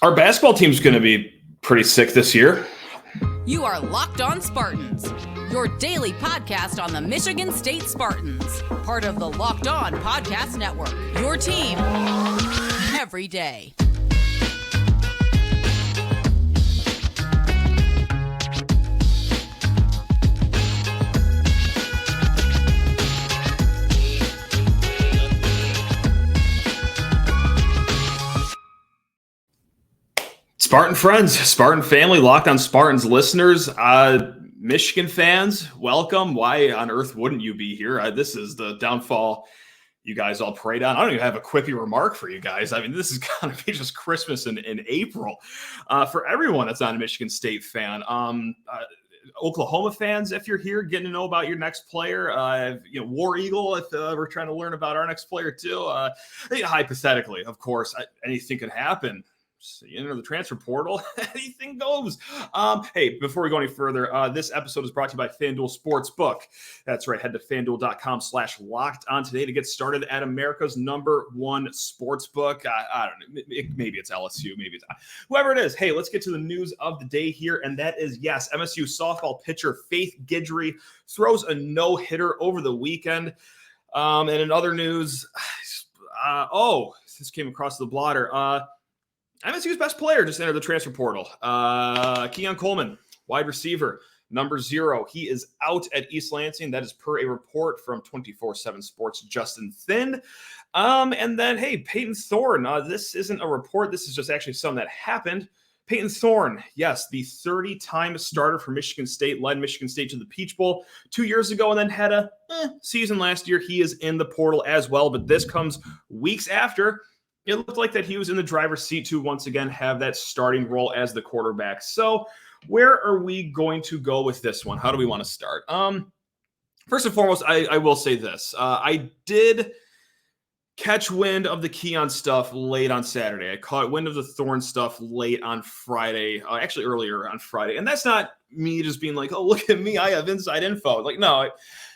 Our basketball team's going to be pretty sick this year. You are Locked On Spartans, your daily podcast on the Michigan State Spartans, part of the Locked On Podcast Network, your team every day. Spartan friends, Spartan family, Locked On Spartans listeners, Michigan fans, welcome. Why on earth wouldn't you be here? This is the downfall you guys all prayed on. I don't even have a quippy remark for you guys. I mean, this is going to be just Christmas in April for everyone that's not a Michigan State fan. Oklahoma fans, if you're here, getting to know about your next player. War Eagle, if we're trying to learn about our next player too. Hypothetically, of course, anything could happen. So you enter the transfer portal, anything goes. Hey, before we go any further, this episode is brought to you by FanDuel Sportsbook. That's right. Head to FanDuel.com/locked on today to get started at America's #1 sportsbook. I don't know. Maybe it's LSU. Maybe it's whoever it is. Hey, let's get to the news of the day here. And that is, yes, MSU softball pitcher Faith Guidry throws a no-hitter over the weekend. And in other news, this came across the blotter. MSU's best player just entered the transfer portal. Keon Coleman, wide receiver, number 0. He is out at East Lansing. That is per a report from 24/7 Sports' Justin Thin. And then, hey, Payton Thorne. This isn't a report. This is just actually something that happened. Payton Thorne, yes, the 30-time starter for Michigan State, led Michigan State to the Peach Bowl 2 years ago and then had a season last year. He is in the portal as well, but this comes weeks after it looked like that he was in the driver's seat to once again have that starting role as the quarterback. So where are we going to go with this one? How do we want to start? First and foremost, I will say this. I did catch wind of the Keon stuff late on Saturday. I caught wind of the Thorne stuff late on Friday, actually earlier on Friday. And that's not me just being like, oh, look at me, I have inside info. Like, no,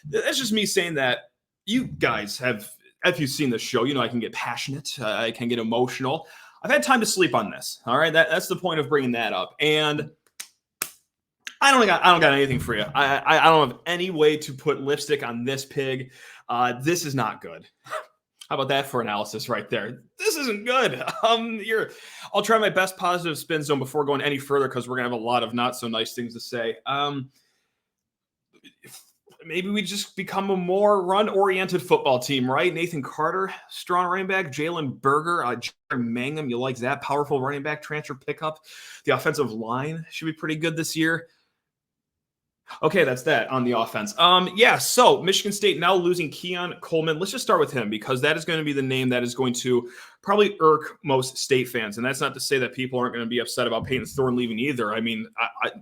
that's just me saying that you guys have, if you've seen the show, you know I can get passionate. I can get emotional. I've had time to sleep on this. All right, that's the point of bringing that up. And I don't got anything for you. I don't have any way to put lipstick on this pig. This is not good. How about that for analysis right there? This isn't good. I'll try my best positive spin zone before going any further because we're gonna have a lot of not so nice things to say. Maybe we just become a more run-oriented football team, right? Nathan Carter, strong running back. Jalen Berger, Jerry Mangum, you like that powerful running back transfer pickup. The offensive line should be pretty good this year. Okay, that's that on the offense. So Michigan State now losing Keon Coleman. Let's just start with him because that is going to be the name that is going to probably irk most State fans. And that's not to say that people aren't going to be upset about Payton Thorne leaving either. I mean,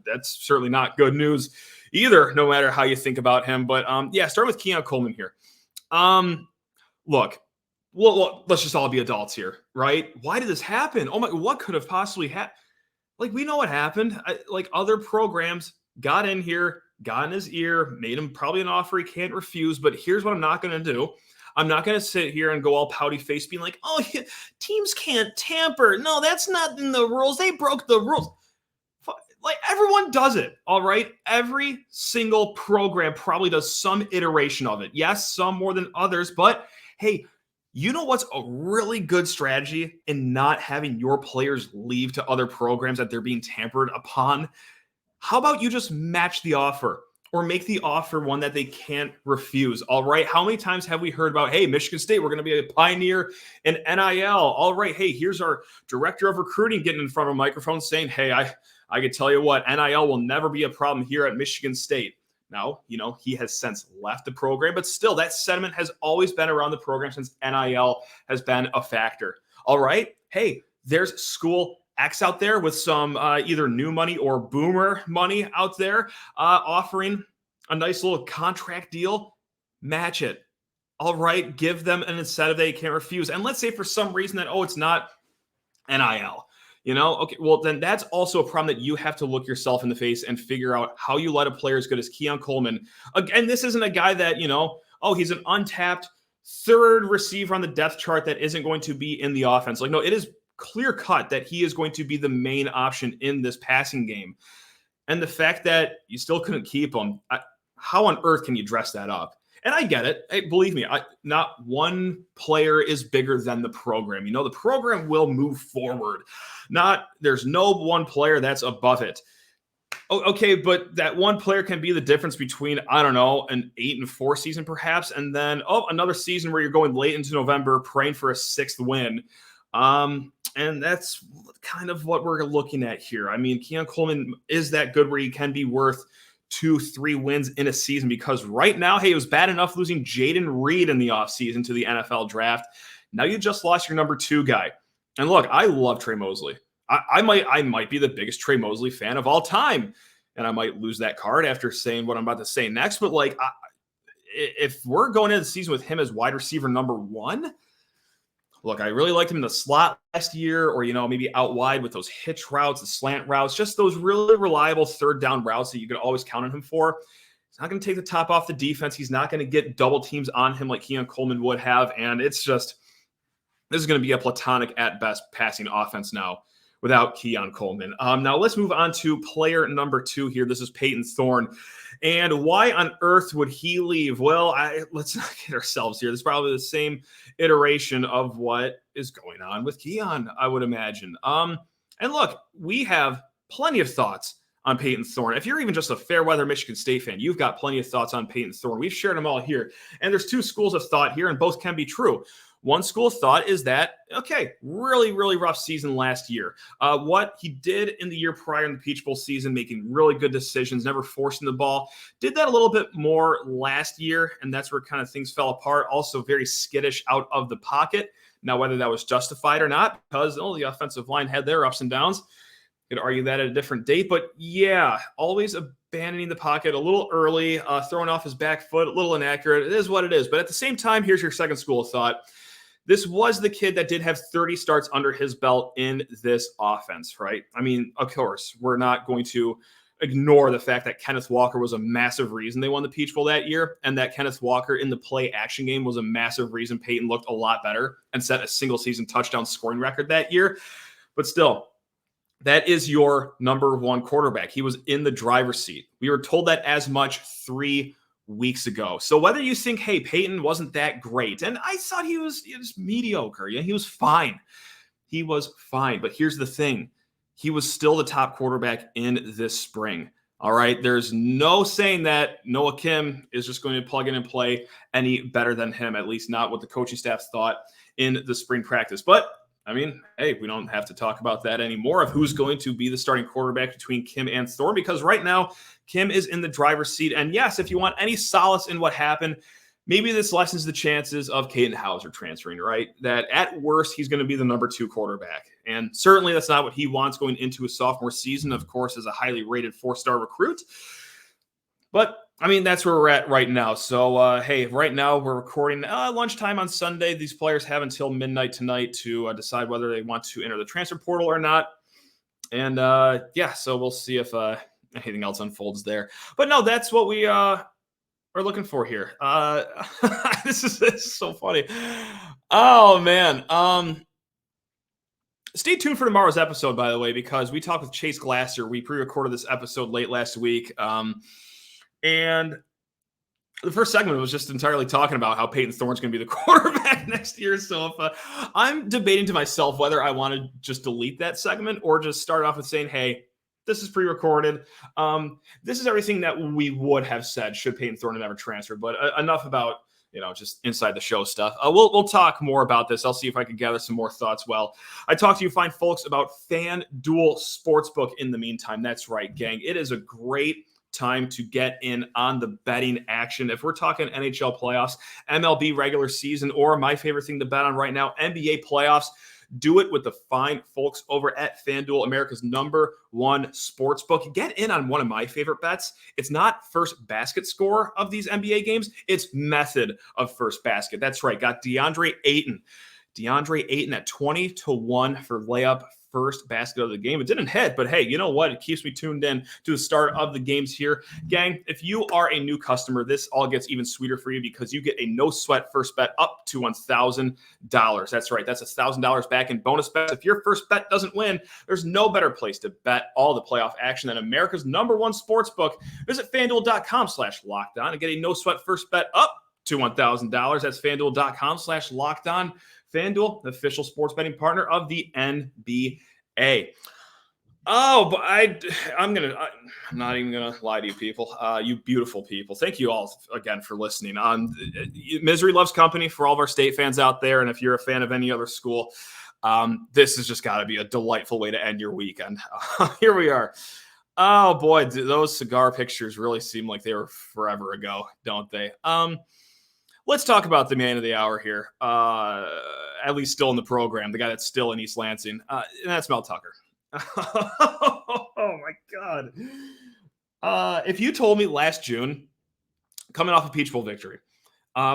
that's certainly not good news either, no matter how you think about him. But start with Keon Coleman here. Look, let's just all be adults here, right? Why did this happen? Oh my, what could have possibly happened? Like, we know what happened. Other programs got in here, got in his ear, made him probably an offer he can't refuse. But here's what I'm not going to do. I'm not going to sit here and go all pouty face being like, oh, teams can't tamper. No, that's not in the rules. They broke the rules. Like, everyone does it, all right? Every single program probably does some iteration of it. Yes, some more than others, but hey, you know what's a really good strategy in not having your players leave to other programs that they're being tampered upon? How about you just match the offer or make the offer one that they can't refuse, all right? How many times have we heard about, hey, Michigan State, we're going to be a pioneer in NIL. All right, hey, here's our director of recruiting getting in front of a microphone saying, hey, I can tell you what, NIL will never be a problem here at Michigan State. Now, he has since left the program, but still that sentiment has always been around the program since NIL has been a factor. All right, hey, there's school X out there with some either new money or boomer money out there offering a nice little contract deal. Match it. All right, give them an incentive they can't refuse. And let's say for some reason that, it's not NIL. Okay, well, then that's also a problem that you have to look yourself in the face and figure out how you let a player as good as Keon Coleman. Again, this isn't a guy that, he's an untapped third receiver on the depth chart that isn't going to be in the offense. Like, no, it is clear cut that he is going to be the main option in this passing game. And the fact that you still couldn't keep him, how on earth can you dress that up? And I get it. Hey, believe me, not one player is bigger than the program. The program will move forward. There's no one player that's above it. Okay, but that one player can be the difference between, I don't know, an 8-4 season perhaps, and then, another season where you're going late into November praying for a 6th win. And that's kind of what we're looking at here. I mean, Keon Coleman is that good where he can be worth 2-3 wins in a season, because right now, hey, it was bad enough losing Jaden Reed in the offseason to the NFL draft. Now you just lost your number 2 guy. And look, I love Trey Mosley. I might be the biggest Trey Mosley fan of all time, and I might lose that card after saying what I'm about to say next. But if we're going into the season with him as wide receiver number 1, look, I really liked him in the slot last year, or maybe out wide with those hitch routes, the slant routes, just those really reliable 3rd down routes that you could always count on him for. He's not going to take the top off the defense. He's not going to get double teams on him like Keon Coleman would have, and this is going to be a platonic at best passing offense now without Keon Coleman. Now let's move on to player number 2 here. This is Payton Thorne. And why on earth would he leave? Well, let's not get ourselves here. This is probably the same iteration of what is going on with Keon, I would imagine. And look, we have plenty of thoughts on Payton Thorne. If you're even just a fair weather Michigan State fan, you've got plenty of thoughts on Payton Thorne. We've shared them all here. And there's 2 schools of thought here, and both can be true. One school of thought is that, okay, really, really rough season last year. What he did in the year prior in the Peach Bowl season, making really good decisions, never forcing the ball, did that a little bit more last year, and that's where kind of things fell apart. Also very skittish out of the pocket. Now, whether that was justified or not, because the offensive line had their ups and downs, could argue that at a different date. But yeah, always abandoning the pocket a little early, throwing off his back foot, a little inaccurate. It is what it is. But at the same time, here's your second school of thought. This was the kid that did have 30 starts under his belt in this offense, right? I mean, of course, we're not going to ignore the fact that Kenneth Walker was a massive reason they won the Peach Bowl that year, and that Kenneth Walker in the play action game was a massive reason Payton looked a lot better and set a single season touchdown scoring record that year. But still, that is your number 1 quarterback. He was in the driver's seat. We were told that as much 3 weeks ago. So whether you think, hey, Payton wasn't that great, and I thought he was mediocre. Yeah, he was fine. He was fine. But here's the thing. He was still the top quarterback in this spring. All right. There's no saying that Noah Kim is just going to plug in and play any better than him, at least not what the coaching staff thought in the spring practice. But I mean, hey, we don't have to talk about that anymore of who's going to be the starting quarterback between Kim and Thorne, because right now Kim is in the driver's seat. And yes, if you want any solace in what happened, maybe this lessens the chances of Caden Hauser transferring, right? That at worst, he's going to be the number 2 quarterback. And certainly that's not what he wants going into his sophomore season, of course, as a highly rated 4-star recruit. But I mean, that's where we're at right now. So, hey, right now we're recording lunchtime on Sunday. These players have until midnight tonight to decide whether they want to enter the transfer portal or not. And, so we'll see if anything else unfolds there. But no, that's what we are looking for here. This is so funny. Oh, man. Stay tuned for tomorrow's episode, by the way, because we talked with Chase Glasser. We pre-recorded this episode late last week. And the first segment was just entirely talking about how Payton Thorne's going to be the quarterback next year. So if I'm debating to myself whether I want to just delete that segment or just start off with saying, hey, this is pre-recorded. This is everything that we would have said should Payton Thorne have never transferred. But enough about, just inside the show stuff. We'll talk more about this. I'll see if I can gather some more thoughts. Well, I talked to you fine folks about FanDuel Sportsbook in the meantime. That's right, gang. It is a great time to get in on the betting action. If we're talking NHL playoffs, MLB regular season, or my favorite thing to bet on right now, NBA playoffs, do it with the fine folks over at FanDuel, America's number 1 sportsbook. Get in on one of my favorite bets. It's not first basket score of these NBA games. It's method of first basket. That's right. Got DeAndre Ayton DeAndre Ayton at 20-1 for layup first basket of the game. It didn't hit, but hey, you know what? It keeps me tuned in to the start of the games here. Gang, if you are a new customer, this all gets even sweeter for you because you get a no sweat first bet up to $1,000. That's right. That's $1,000 back in bonus bets. If your first bet doesn't win, there's no better place to bet all the playoff action than America's #1 sports book. Visit FanDuel.com/lockedon and get a no sweat first bet up to $1,000. That's FanDuel.com/lockedon. FanDuel, the official sports betting partner of the NBA. Oh, but I'm not even gonna lie to you people. You beautiful people. Thank you all again for listening. Misery loves company for all of our state fans out there, and if you're a fan of any other school, this has just got to be a delightful way to end your weekend. Here we are. Oh boy, those cigar pictures really seem like they were forever ago, don't they? Let's talk about the man of the hour here. At least still in the program, the guy that's still in East Lansing, and that's Mel Tucker. Oh my God. If you told me last June, coming off a Peach Bowl victory,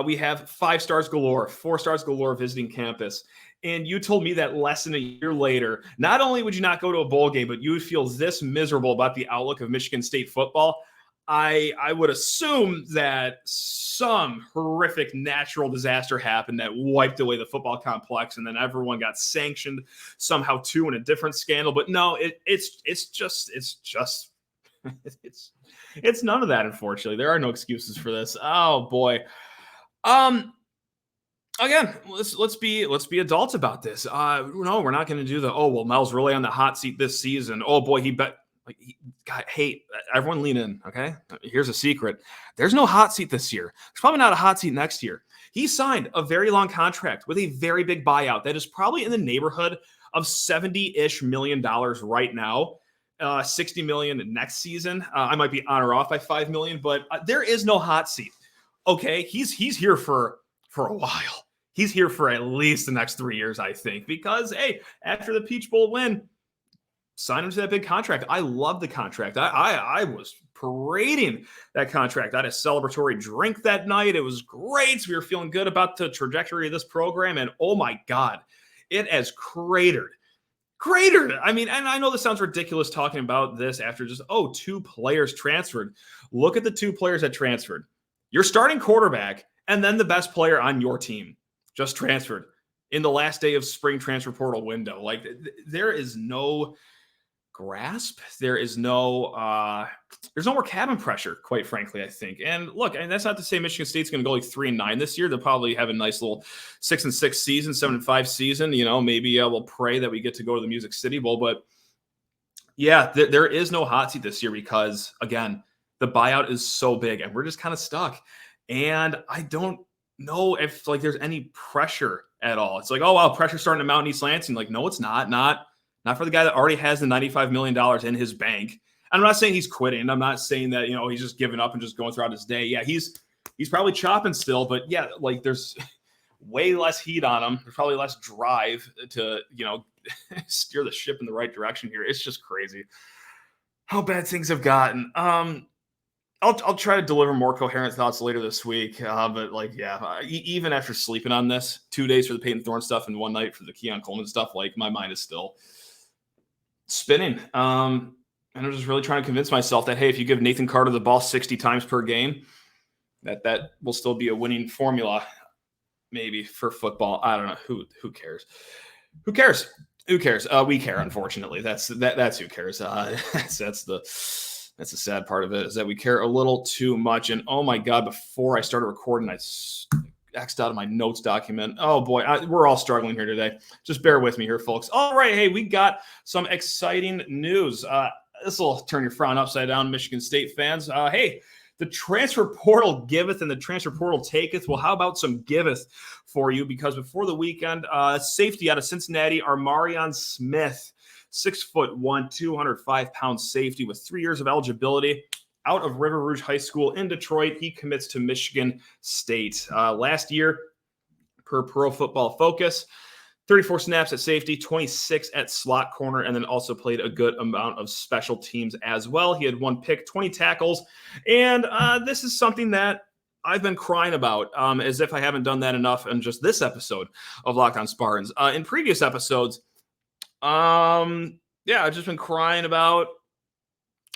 we have 5 stars galore, 4 stars galore visiting campus, and you told me that less than a year later, not only would you not go to a bowl game, but you would feel this miserable about the outlook of Michigan State football, I would assume that some horrific natural disaster happened that wiped away the football complex, and then everyone got sanctioned somehow too in a different scandal. But no, it's none of that. Unfortunately, there are no excuses for this. Oh boy. Again, let's be adults about this. No, we're not going to do Mel's really on the hot seat this season. Oh boy, he bet. Hey, everyone lean in, okay? Here's a secret. There's no hot seat this year. There's probably not a hot seat next year. He signed a very long contract with a very big buyout that is probably in the neighborhood of $70-ish million right now, $60 million next season. I might be on or off by $5 million, but there is no hot seat, okay? He's here for a while. He's here for at least the next 3 years, I think, because, hey, after the Peach Bowl win, sign him to that big contract. I love the contract. I was parading that contract. I had a celebratory drink that night. It was great. We were feeling good about the trajectory of this program. And oh my God, it has cratered. I mean, and I know this sounds ridiculous talking about this after just, 2 players transferred. Look at the 2 players that transferred. Your starting quarterback and then the best player on your team just transferred in the last day of spring transfer portal window. Like there is no grasp. There's no more cabin pressure, quite frankly, I think. And look, and that's not to say Michigan State's going to go like 3-9 this year. They'll probably have a nice little 6-6 season, 7-5 season. You know, maybe we'll pray that we get to go to the Music City Bowl. But yeah, there is no hot seat this year because, again, the buyout is so big and we're just kind of stuck. And I don't know if like there's any pressure at all. It's like, oh, wow, pressure's starting to mount in East Lansing. Like, no, it's not for the guy that already has the $95 million in his bank. I'm not saying he's quitting. I'm not saying that, he's just giving up and just going throughout his day. Yeah, he's probably chopping still, but yeah, like there's way less heat on him. There's probably less drive to, steer the ship in the right direction here. It's just crazy how bad things have gotten. I'll try to deliver more coherent thoughts later this week. But like, yeah, even after sleeping on this 2 days for the Payton Thorne stuff and 1 night for the Keon Coleman stuff, like my mind is still spinning. And I'm just really trying to convince myself that, hey, if you give Nathan Carter the ball 60 times per game, that will still be a winning formula, maybe for football. I don't know. Who cares? Who cares? We care, unfortunately. That's who cares. That's the sad part of it, is that we care a little too much. And oh my God, before I started recording, I X'd out of my notes document. Oh boy, we're all struggling here today. Just bear with me here, folks. All right, hey, we got some exciting news. This will turn your frown upside down, Michigan State fans. Hey, the transfer portal giveth and the transfer portal taketh. Well, how about some giveth for you? Because before the weekend, safety out of Cincinnati, Armarion Smith, 6'1", 205-pound safety with 3 years of eligibility, out of River Rouge High School in Detroit. He commits to Michigan State. Last year, per Pro Football Focus, 34 snaps at safety, 26 at slot corner, and then also played a good amount of special teams as well. He had 1 pick, 20 tackles, and this is something that I've been crying about, as if I haven't done that enough in just this episode of Locked On Spartans. In previous episodes, I've just been crying about,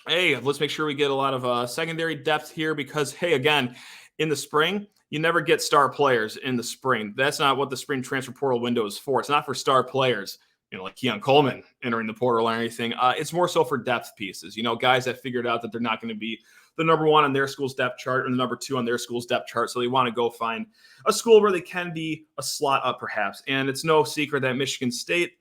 hey, let's make sure we get a lot of secondary depth here because, hey, again, in the spring, you never get star players in the spring. That's not what the spring transfer portal window is for. It's not for star players, like Keon Coleman entering the portal or anything. It's more so for depth pieces, guys that figured out that they're not going to be the number one on their school's depth chart or the number two on their school's depth chart. So they want to go find a school where they can be a slot up perhaps. And it's no secret that Michigan State,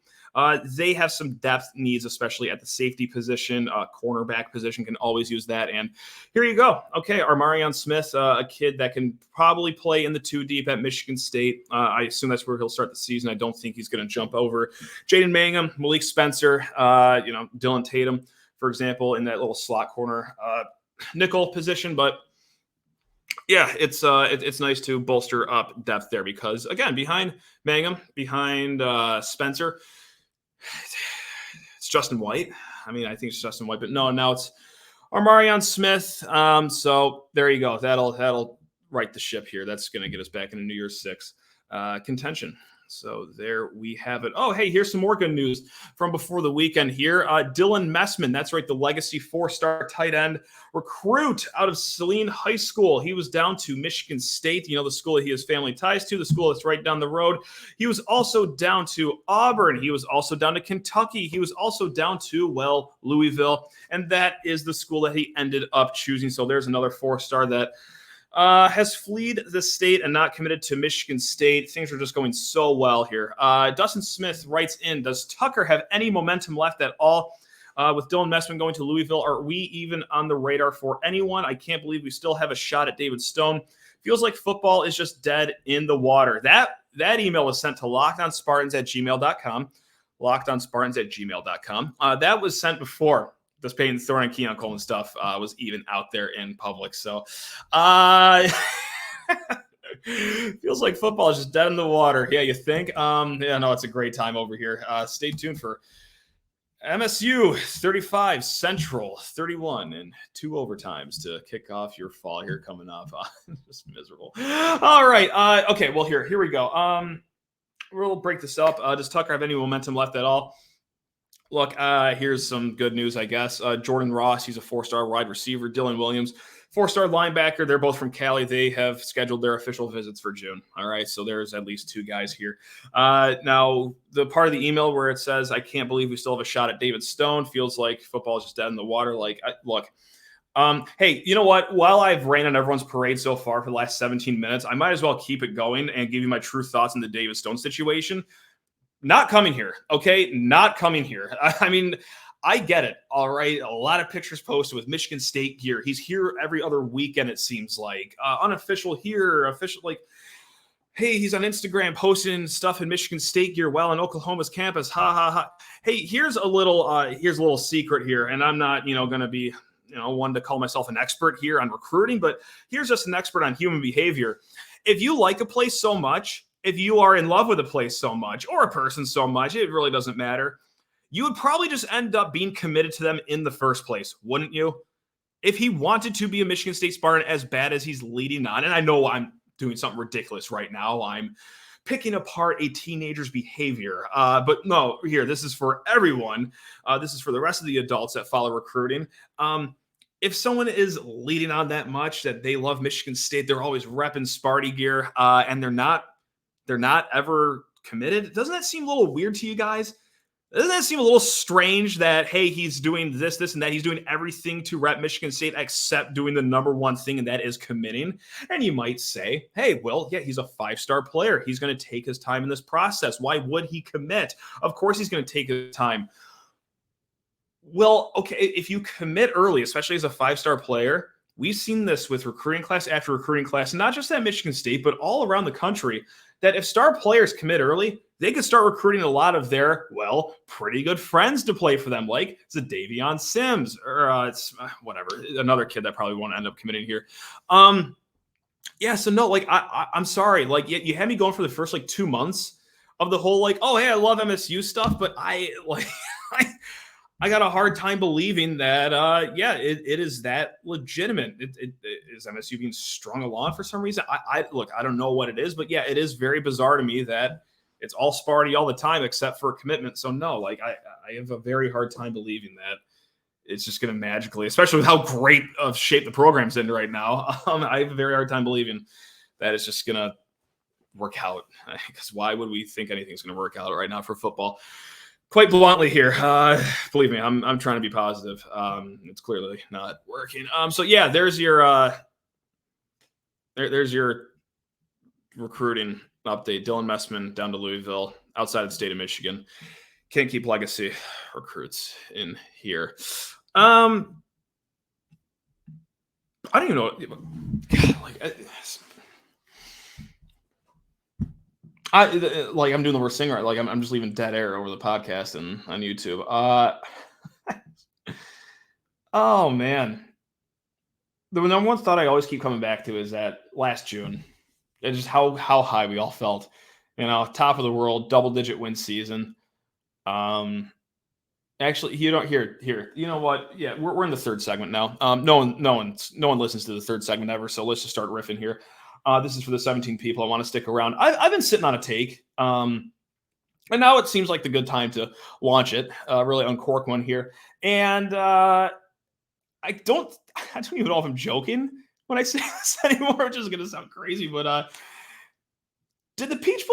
they have some depth needs, especially at the safety position. Cornerback position can always use that. And here you go. Okay, Armarion Smith, a kid that can probably play in the 2 deep at Michigan State. I assume that's where he'll start the season. I don't think he's going to jump over Jaden Mangum, Malik Spencer, Dylan Tatum, for example, in that little slot corner nickel position. But yeah, it's nice to bolster up depth there because, again, behind Mangum, behind Spencer, it's Justin White. I mean, I think it's Justin White, but no, now it's Armarion Smith. So there you go. That'll right the ship here. That's going to get us back into New Year's 6 contention. So there we have it. Oh, hey, here's some more good news from before the weekend here. Dylan Messman, that's right, the legacy 4-star tight end recruit out of Saline High School. He was down to Michigan State, the school that he has family ties to, the school that's right down the road. He was also down to Auburn. He was also down to Kentucky. He was also down to, Louisville. And that is the school that he ended up choosing. So there's another 4-star that has fled the state and not committed to Michigan State. Things are just going so well here. Dustin Smith writes in, does Tucker have any momentum left at all? With Dylan Messman going to Louisville, are we even on the radar for anyone? I can't believe we still have a shot at David Stone. Feels like football is just dead in the water. That email was sent to lockedonspartans@gmail.com. lockedonspartans@gmail.com. That was sent before this Payton Thorne and Keon Coleman stuff was even out there in public. So feels like football is just dead in the water. Yeah, you think? It's a great time over here. Stay tuned for MSU 35, Central 31, and 2 overtimes to kick off your fall here coming up. Just miserable. All right. Okay, well, here we go. We'll break this up. Does Tucker have any momentum left at all? Look, here's some good news, I guess. Jordan Ross, he's a 4-star wide receiver. Dylan Williams, 4-star linebacker. They're both from Cali. They have scheduled their official visits for June. All right, so there's at least 2 guys here. Now, the part of the email where it says, I can't believe we still have a shot at David Stone, feels like football is just dead in the water. Hey, you know what? While I've rained on everyone's parade so far for the last 17 minutes, I might as well keep it going and give you my true thoughts on the David Stone situation. Not coming here, okay? Not coming here. I mean, I get it, all right? A lot of pictures posted with Michigan State gear. He's here every other weekend, it seems like. Unofficial here, official, hey, he's on Instagram posting stuff in Michigan State gear while on Oklahoma's campus. Ha, ha, ha. Hey, here's a little secret here, and I'm not, going to be, one to call myself an expert here on recruiting, but here's just an expert on human behavior. If you like a place so much, if you are in love with a place so much or a person so much, it really doesn't matter. You would probably just end up being committed to them in the first place, wouldn't you? If he wanted to be a Michigan State Spartan as bad as he's leading on, and I know I'm doing something ridiculous right now. I'm picking apart a teenager's behavior. But no, here, this is for everyone. This is for the rest of the adults that follow recruiting. If someone is leading on that much that they love Michigan State, they're always repping Sparty gear, and they're not ever committed. Doesn't that seem a little weird to you guys? Doesn't that seem a little strange that, hey, he's doing this, and that? He's doing everything to rep Michigan State except doing the number one thing, and that is committing. And you might say, hey, well, yeah, he's a 5-star player. He's going to take his time in this process. Why would he commit? Of course he's going to take his time. Well, okay, if you commit early, especially as a 5-star player, we've seen this with recruiting class after recruiting class, not just at Michigan State, but all around the country, that if star players commit early, they could start recruiting a lot of their, pretty good friends to play for them, like Zadavion Sims or whatever, another kid that probably won't end up committing here. I'm sorry. You had me going for the first 2 months of the whole oh, hey, I love MSU stuff, but I I got a hard time believing that, it is that legitimate. Is MSU being strung along for some reason? Look, I don't know what it is, but yeah, it is very bizarre to me that it's all Sparty all the time except for commitment. So no, like I have a very hard time believing that it's just going to magically, especially with how great of shape the program's in right now. I have a very hard time believing that it's just going to work out, because why would we think anything's going to work out right now for football? Quite bluntly here, believe me, I'm trying to be positive. It's clearly not working. So yeah, there's your there's your recruiting update. Dylan Messman down to Louisville, outside of the state of Michigan. Can't keep legacy recruits in here. I don't even know. I'm doing the worst thing right. Like I'm just leaving dead air over the podcast and on YouTube. Oh man, the number one thought I always keep coming back to is that last June, and just how high we all felt. Top of the world, double-digit win season. Actually, you don't here. You know what? Yeah, we're in the third segment now. No one listens to the third segment ever. So let's just start riffing here. This is for the 17 people I want to stick around. I've been sitting on a take, and now it seems like the good time to launch it. Really uncork one here, and I don't even know if I'm joking when I say this anymore, which is going to sound crazy, but did the Peach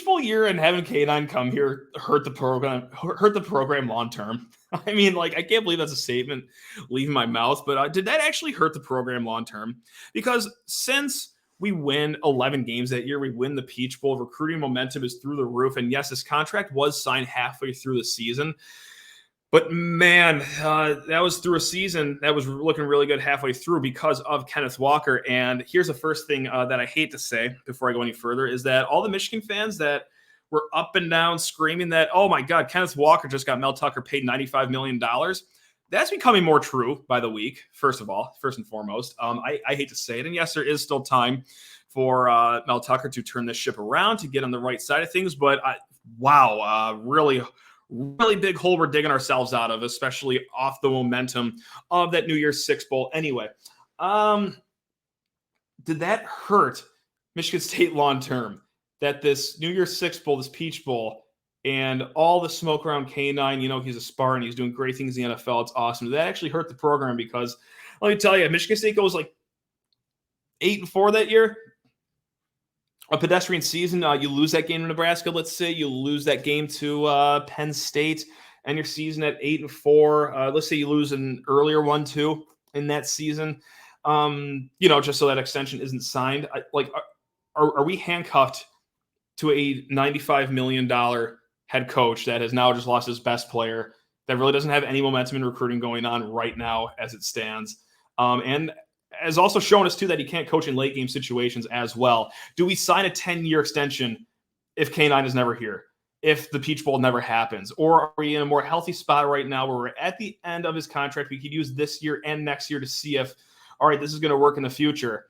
Bowl year and having K9 come here hurt the program long term? I mean, like, I can't believe that's a statement leaving my mouth, but did that actually hurt the program long term? Because since we win 11 games that year, we win the Peach Bowl, recruiting momentum is through the roof, and yes, this contract was signed halfway through the season. But man, that was through a season that was looking really good halfway through because of Kenneth Walker. And here's the first thing that I hate to say before I go any further is that all the Michigan fans that were up and down screaming that, oh my God, Kenneth Walker just got Mel Tucker paid $95 million. That's becoming more true by the week, first and foremost. I hate to say it. And yes, there is still time for Mel Tucker to turn this ship around, to get on the right side of things. But really big hole we're digging ourselves out of, especially off the momentum of that New Year's Six Bowl. Anyway, did that hurt Michigan State long term? That this New Year's Six Bowl, this Peach Bowl, and all the smoke around K9, he's a Spartan, he's doing great things in the NFL, it's awesome. Did that actually hurt the program? Because let me tell you, Michigan State goes like 8-4 that year. A pedestrian season, you lose that game to Nebraska, let's say. You lose that game to Penn State, and your season at 8-4. Let's say you lose an earlier one, too, in that season. Just so that extension isn't signed. Are we handcuffed to a $95 million head coach that has now just lost his best player, that really doesn't have any momentum in recruiting going on right now as it stands? And has also shown us, too, that he can't coach in late game situations as well. Do we sign a 10-year extension if K9 is never here, if the Peach Bowl never happens? Or are we in a more healthy spot right now where we're at the end of his contract? We could use this year and next year to see if, all right, this is going to work in the future.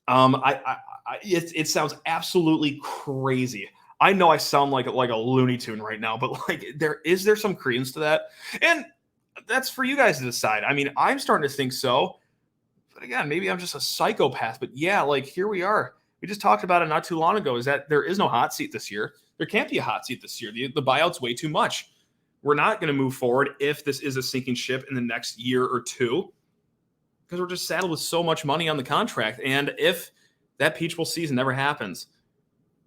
It sounds absolutely crazy. I know I sound like a Looney Tune right now, but is there some credence to that? And that's for you guys to decide. I mean, I'm starting to think so. But again, maybe I'm just a psychopath. But yeah, here we are. We just talked about it not too long ago, is that there is no hot seat this year. There can't be a hot seat this year. The buyout's way too much. We're not going to move forward if this is a sinking ship in the next year or two, because we're just saddled with so much money on the contract. And if that Peach Bowl season never happens,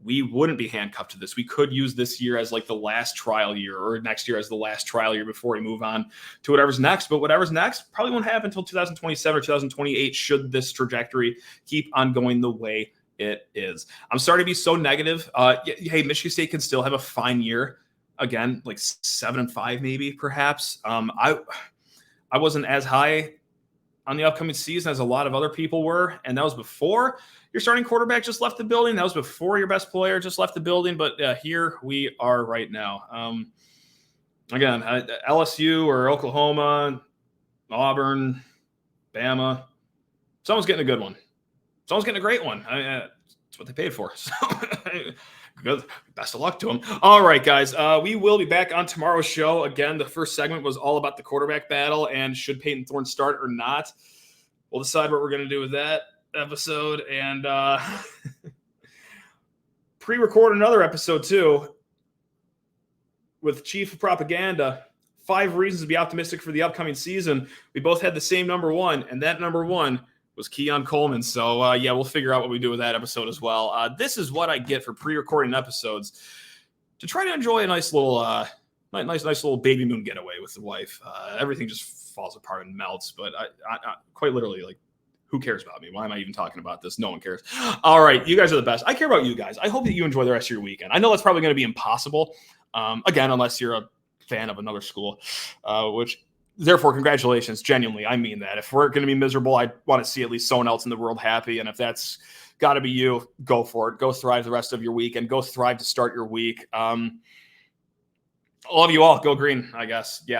we wouldn't be handcuffed to this. We could use this year as the last trial year, or next year as the last trial year before we move on to whatever's next. But whatever's next probably won't happen until 2027 or 2028 should this trajectory keep on going the way it is. I'm sorry to be so negative. Hey, Michigan State can still have a fine year. Again, 7-5 maybe, perhaps. I wasn't as high on the upcoming season as a lot of other people were, and that was before your starting quarterback just left the building. That was before your best player just left the building, but here we are right now. Again, LSU or Oklahoma, Auburn, Bama, someone's getting a good one. Someone's getting a great one. That's what they paid for. So Good. Best of luck to him. All right, guys. We will be back on tomorrow's show. Again, the first segment was all about the quarterback battle and should Payton Thorne start or not. We'll decide what we're going to do with that episode and pre-record another episode too with Chief of Propaganda. 5 reasons to be optimistic for the upcoming season. We both had the same number 1, and that number 1 was Keon Coleman. So, yeah, we'll figure out what we do with that episode as well. This is what I get for pre-recording episodes to try to enjoy a nice little nice little baby moon getaway with the wife. Everything just falls apart and melts, but I quite literally, like, who cares about me? Why am I even talking about this? No one cares. All right, you guys are the best. I care about you guys. I hope that you enjoy the rest of your weekend. I know that's probably going to be impossible, again, unless you're a fan of another school, which therefore congratulations. Genuinely, I mean that. If we're going to be miserable, I want to see at least someone else in the world happy. And if that's got to be you, go for it. Go thrive the rest of your week and go thrive to start your week. Love you all. Go green, I guess. Yeah.